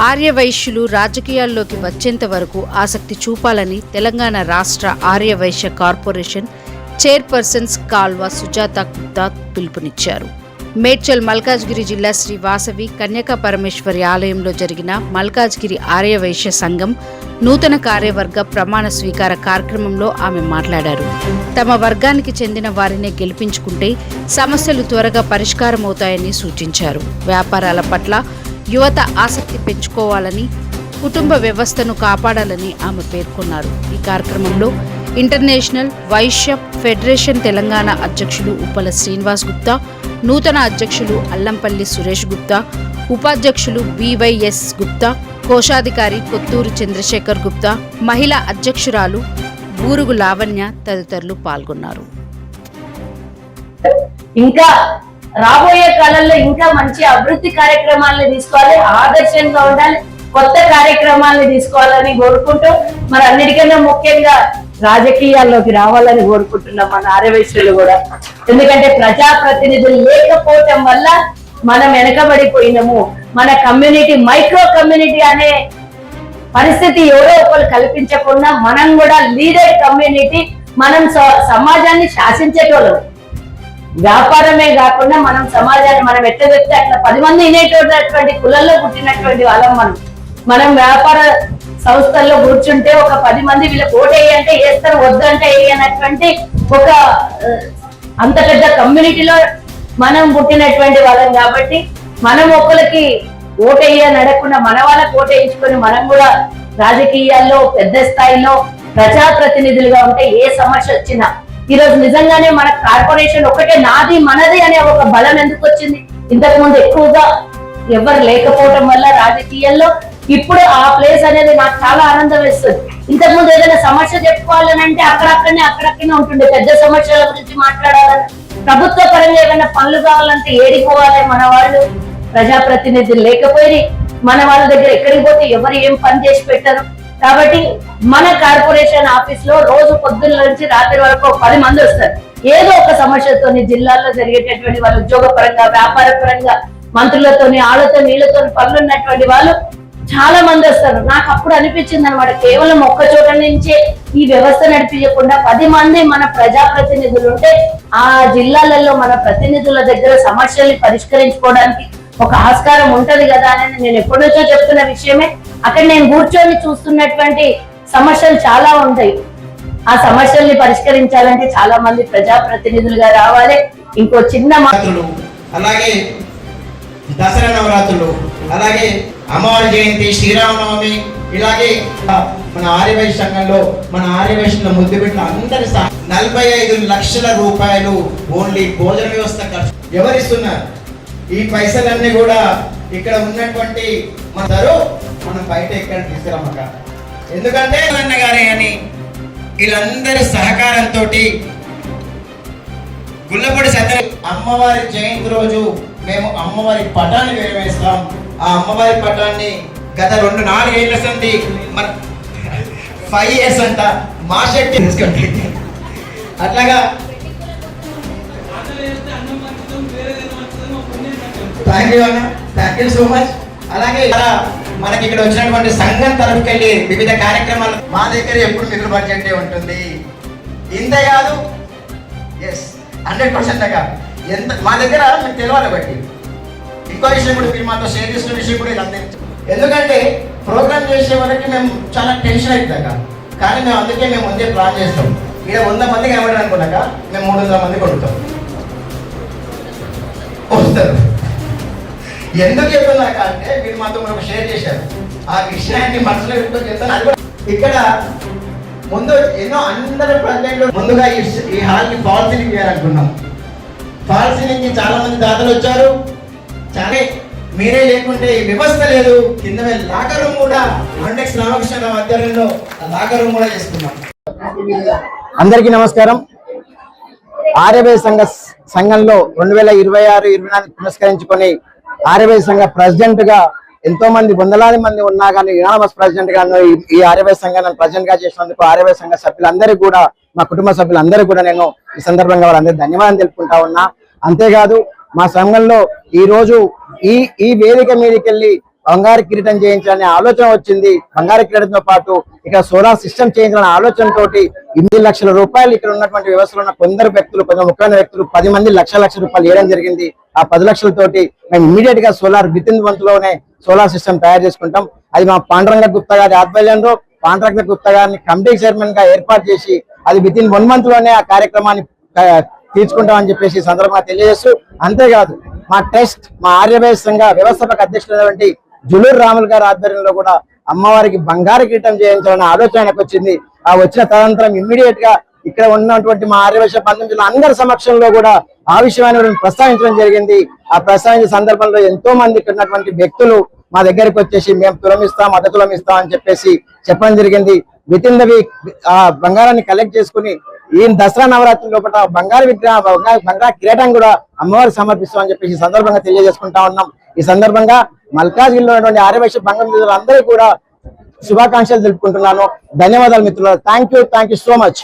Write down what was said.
ఆర్యవైశ్యులు రాజకీయాల్లోకి వచ్చేంత వరకు ఆసక్తి చూపాలని తెలంగాణ రాష్ట్ర ఆర్యవైశ్య కార్పొరేషన్ చైర్పర్సన్స్ కాల్వ సుజాత గుప్తా పిలుపునిచ్చారు. మేడ్చల్ మల్కాజ్గిరి జిల్లా శ్రీ వాసవి కన్యకా పరమేశ్వరి ఆలయంలో జరిగిన మల్కాజ్గిరి ఆర్యవైశ్య సంఘం నూతన కార్యవర్గ ప్రమాణ స్వీకార కార్యక్రమంలో ఆమె మాట్లాడారు. తమ వర్గానికి చెందిన వారినే గెలిపించుకుంటే సమస్యలు త్వరగా పరిష్కారమవుతాయని సూచించారు. వ్యాపారాల పట్ల యువత ఆసక్తి పెంచుకోవాలని, కుటుంబ వ్యవస్థను కాపాడాలని ఆమె పేర్కొన్నారు. ఈ కార్యక్రమంలో ఇంటర్నేషనల్ వైశ్య ఫెడరేషన్ తెలంగాణ అధ్యక్షులు ఉప్పల శ్రీనివాస్ గుప్తా, నూతన అధ్యక్షులు అల్లంపల్లి సురేష్ గుప్తా, ఉపాధ్యక్షులు బివైఎస్ గుప్తా, కోశాధికారి కొత్తూరు చంద్రశేఖర్ గుప్తా, మహిళా అధ్యక్షురాలు బూరుగు లావణ్య తదితరులు పాల్గొన్నారు. ఇంకా రాబోయే కాలంలో ఇంకా మంచి అభివృద్ధి కార్యక్రమాలను తీసుకోవాలి, ఆదర్శంగా ఉండాలి, కొత్త కార్యక్రమాలను తీసుకోవాలని కోరుకుంటూ మరి అన్నిటికన్నా ముఖ్యంగా రాజకీయాల్లోకి రావాలని కోరుకుంటున్నాం మన ఆర్యవైశ్యులు కూడా. ఎందుకంటే ప్రజాప్రతినిధులు లేకపోవటం వల్ల మనం వెనకబడిపోయినాము. మన కమ్యూనిటీ మైక్రో కమ్యూనిటీ అనే పరిస్థితి ఎవరో ఒకరు కల్పించకుండా మనం కూడా లీడర్ కమ్యూనిటీ, మనం సమాజాన్ని శాసించేటోళ్ళం. వ్యాపారమే కాకుండా మనం సమాజాన్ని మనం ఎట్లా చెప్తే అట్లా 10 మంది వినేటటువంటి కులంలో పుట్టినటువంటి వాళ్ళం. మనం వ్యాపార సంస్థల్లో కూర్చుంటే ఒక 10 మంది వీళ్ళకి ఓటు వేయంటే వేస్తారు, వద్దంటే వేయనటువంటి ఒక అంత పెద్ద కమ్యూనిటీలో మనం పుట్టినటువంటి వాళ్ళం. కాబట్టి మనం ఒకరికి ఓటు వేయని అడగకుండా మన వాళ్ళకి ఓటు వేయించుకొని మనం కూడా రాజకీయాల్లో పెద్ద స్థాయిలో ప్రజాప్రతినిధులుగా ఉంటే ఏ సమస్య వచ్చినా ఈరోజు నిజంగానే మన కార్పొరేషన్ ఒకటే నాది మనది అనే ఒక బలం ఎందుకు వచ్చింది? ఇంతకు ముందు ఎక్కువగా ఎవరు లేకపోవటం వల్ల రాజకీయాల్లో ఇప్పుడు ఆ ప్లేస్ అనేది నాకు చాలా ఆనందం వేస్తుంది. ఇంతకు ముందు ఏదైనా సమస్య చెప్పుకోవాలని అంటే అక్కడక్కడనే ఉంటుండే. పెద్ద సమస్యల గురించి మాట్లాడాలని, ప్రభుత్వ పరంగా ఏదైనా పనులు కావాలంటే ఏడిపోవాలి. మన వాళ్ళు ప్రజాప్రతినిధులు లేకపోయి మన వాళ్ళ దగ్గర ఎక్కడికి పోతే ఎవరు ఏం పని చేసి పెట్టరు. కాబట్టి మన కార్పొరేషన్ ఆఫీస్ లో రోజు పొద్దున్న నుంచి రాత్రి వరకు 10 మంది వస్తారు. ఏదో ఒక సమస్యతోని జిల్లాల్లో జరిగేటటువంటి వాళ్ళ ఉద్యోగ పరంగా, వ్యాపార పరంగా, మంత్రులతోని, ఆళ్లతో నీళ్లతో పనులు ఉన్నటువంటి వాళ్ళు చాలా మంది వస్తారు. నాకు అప్పుడు అనిపించింది అనమాట, కేవలం ఒక్క చోట నుంచే ఈ వ్యవస్థ నడిపించకుండా 10 మంది మన ప్రజాప్రతినిధులు ఉంటే ఆ జిల్లాలలో మన ప్రతినిధుల దగ్గర సమస్యల్ని పరిష్కరించుకోవడానికి ఒక ఆస్కారం ఉంటది కదా అని నేను ఎప్పటి నుంచో చెప్తున్న విషయమే. అక్కడ నేను కూర్చొని చూస్తున్నటువంటి సమస్యలు చాలా ఉంటాయి. ఆ సమస్యల్ని పరిష్కరించాలంటే చాలా మంది ప్రజాప్రతినిధులుగా రావాలి. ఇంకో చిన్న అలాగే దసరా నవరాత్రులు, అలాగే అమ్మవారి జయంతి, శ్రీరామనవమి, ఇలాగే మన ఆర్యవైశ్య సంఘంలో మన ఆర్యవైశ్యుల ముద్దు పెట్టిన అందరి 45 లక్షల రూపాయలు ఓన్లీ భోజన వ్యవస్థ ఖర్చు ఎవరిస్తున్నారు? ఈ పైసలన్నీ కూడా ఇక్కడ ఉన్నటువంటి మనం బయట ఎక్కడ తీసుకురామక. ఎందుకంటే అన్నగారే అని వీళ్ళందరి సహకారంతో గుల్లపూడి సత్య అమ్మవారి జయంతి రోజు మేము అమ్మవారి పటాన్ని వేస్తాం. ఆ అమ్మవారి పటాన్ని గత 4 ఏళ్ల సంది 5 years అంట మా శక్తి తీసుకోండి. అట్లాగా థ్యాంక్ యూ సో మచ్. అలాగే మనకి ఇక్కడ వచ్చినటువంటి సంఘం తరఫుకి వెళ్ళి వివిధ కార్యక్రమాలు మా దగ్గర ఎప్పుడు మిగులు బడ్జెట్ ఉంటుంది. ఇంతే కాదు, 100% ఎంత మా దగ్గర మీకు తెలియాలి. బట్టి ఇంకో విషయం కూడా మీరు మాతో షేర్ చేసిన విషయం కూడా ఇలా ఎందుకంటే ప్రోగ్రామ్ చేసే వరకు మేము చాలా టెన్షన్ అవుతాక, కానీ మేము అందుకే మేము ముందే ప్లాన్ చేస్తాం. ఇక్కడ 100 మందికి ఏమంటారు అనుకున్నాక మేము 300 మందికి కొడుతాం వస్తారు. ఎందుకు చెప్తున్నాక అంటే మీరు మాతో మనకు షేర్ చేశారు ఆ విషయాన్ని మనసులో పెట్టుకొని చెప్తాను. అది కూడా ఇక్కడ ముందు ఎన్నో అందరి ప్రజలు ముందుగా ఈ హాల్ని ఫాల్ సీలింగ్ చేయాలనుకున్నాం. ఫాల్ సీలింగ్ కి చాలా మంది దాతలు వచ్చారు. చాలా మీరే లేకుంటే ఈ వ్యవస్థ లేదు. కింద లాకర్ రూమ్ కూడా అండెక్స్ రామకృష్ణరావు ఆధ్వర్యంలో లాకర్ రూమ్ కూడా చేసుకున్నాం. అందరికీ నమస్కారం. ఆర్యవైశ్య సంఘంలో 2026-24 పురస్కరించుకొని ఆర్యవైశ్య సంఘ ప్రెసిడెంట్ గా ఎంతో మంది 100 మంది ఉన్నా కానీ యునానిమస్ ప్రెసిడెంట్ గా ఈ ఆర్యవైశ్య సంఘాన్ని ప్రెసిడెంట్ గా చేసినందుకు ఆర్యవైశ్య సంఘ సభ్యులందరికీ కూడా, మా కుటుంబ సభ్యులందరూ కూడా నేను ఈ సందర్భంగా వాళ్ళందరికీ ధన్యవాదాలు తెలుపుకుంటా ఉన్నా. అంతేకాదు మా సంఘంలో ఈ రోజు ఈ వేదిక మీదకి వెళ్ళి బంగారు కిరీటం చేయించాలనే ఆలోచన వచ్చింది. బంగారు కిరీటంతో పాటు ఇక్కడ సోలార్ సిస్టమ్ చేయించాలనే ఆలోచనతోటి 8 లక్షల రూపాయలు ఇక్కడ ఉన్నటువంటి వ్యవస్థలో ఉన్న కొందరు వ్యక్తులు, కొందరు ముఖ్యమైన వ్యక్తులు 10 మంది లక్షల రూపాయలు ఇవ్వడం జరిగింది. ఆ 10 లక్షలతోటి మేము ఇమ్మీడియట్ గా సోలార్ విత్ ఇన్ మంత్ లోనే సోలార్ సిస్టమ్ తయారు చేసుకుంటాం. అది మా పాండురంగ గుప్తా గారి ఆధ్వర్యంలో పాండురంగ గుప్తా గారిని కమిటీ చైర్మన్ గా ఏర్పాటు చేసి అది విత్ ఇన్ 1 మంత్ లోనే ఆ కార్యక్రమాన్ని తీర్చుకుంటామని చెప్పేసి ఈ సందర్భంగా తెలియజేస్తూ, అంతేకాదు మా ట్రస్ట్, మా ఆర్యవైశ్య సంఘ వ్యవస్థాపక అధ్యక్షుడైనటువంటి జులూరు రాములు గారి ఆధ్వర్యంలో కూడా అమ్మవారికి బంగారు కిరీటం చేయించాలనే ఆలోచన ఆయనకు వచ్చింది. ఆ వచ్చిన తదనంతరం ఇమ్మీడియట్ గా ఇక్కడ ఉన్నటువంటి మా ఆర్యవైశ్య బంధువులు అందరి సమక్షంలో కూడా ఆ విషయాన్ని ప్రస్తావించడం జరిగింది. ఆ ప్రస్తావించిన సందర్భంలో ఎంతో మంది ఇక్కడ ఉన్నటువంటి వ్యక్తులు మా దగ్గరికి వచ్చేసి మేము తులమిస్తాం, మద్దతులం ఇస్తాం అని చెప్పేసి చెప్పడం జరిగింది. విత్ ఇన్ ద వీక్ ఆ బంగారాన్ని కలెక్ట్ చేసుకుని ఈ దసరా నవరాత్రి లోపల బంగారు బంగారు కిరీటం కూడా అమ్మవారికి సమర్పిస్తామని చెప్పేసి ఈ సందర్భంగా తెలియజేసుకుంటా ఉన్నాం. ఈ సందర్భంగా మల్కాజ్గిరిలో ఉన్నటువంటి ఆర్యవైశ్య బంధువులు అందరూ కూడా శుభాకాంక్షలు తెలుపుకుంటున్నాను. ధన్యవాదాలు మిత్రులు. Thank you so much.